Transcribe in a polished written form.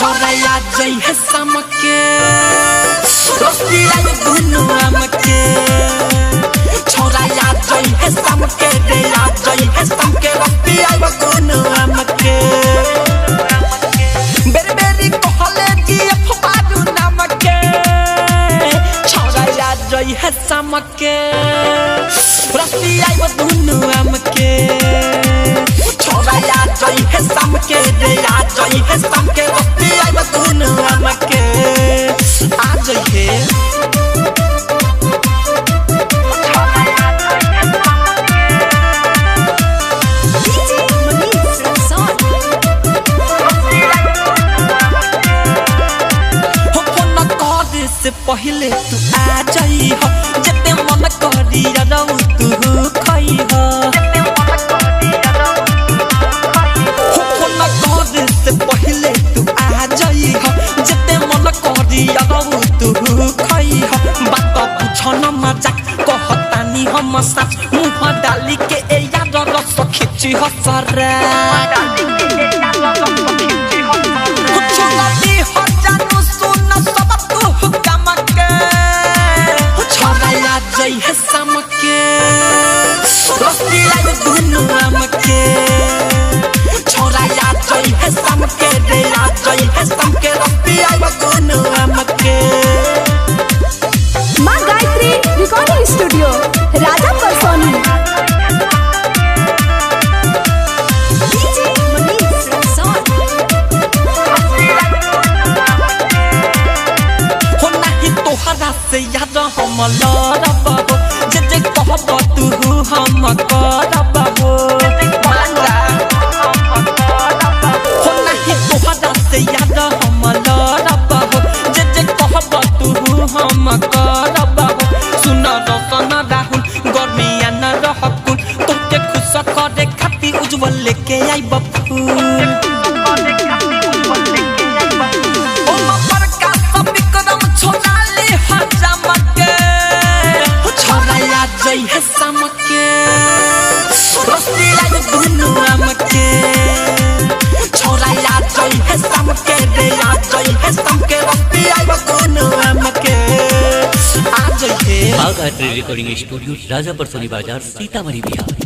छोरा या जई है समके रोस्ती आई दुनु हमके छोरा या जई है समके दे या जई है समके रोस्ती आई दुनु हमके बेरी बेरी कहले जी फबादू नमके छोरा या जई है समके रोस्ती आई दुनु हमके छोरा या जई है समके दे या जई है समके रोस्ती आई दुनु हमके आ जई है से पहले तू आ जाई हो जते मन करी रहू तू खई हो से पहले तू आ जाई हो जते मन करी रहू तू खई हो बात पूछ न मजाक कहतानी हम सच मुंह डाली के ए याद रस खिची हो सरे जई है समके रोस्ती आई दुनु हमके छोरा या जई है समके दे या जई है समके रोस्ती आई दुनु हमके मां गायत्री रिकॉर्डिंग स्टूडियो राजा परसोनी डीजे मनीष रक्सौल हो नहीं तोहरा से याद हम लड़ब जे जे कहब तू हम करब हो नहीं तोहरा से याद हम लड़ब जे जे कहब तू हम करब सुन रसन राहुल गर्मिया न रहकुल तोके खुश करे खातिर उज्जवल लेके आइब फूल जई है समके रोस्ती आई दुनु हमके छोरा या जई है समके दे या जई है समके रोस्ती आई दुनु हमके आ जई है मां गायत्री रिकॉर्डिंग स्टूडियो राजा परसोनी बाजार सीतामढ़ी बिहार।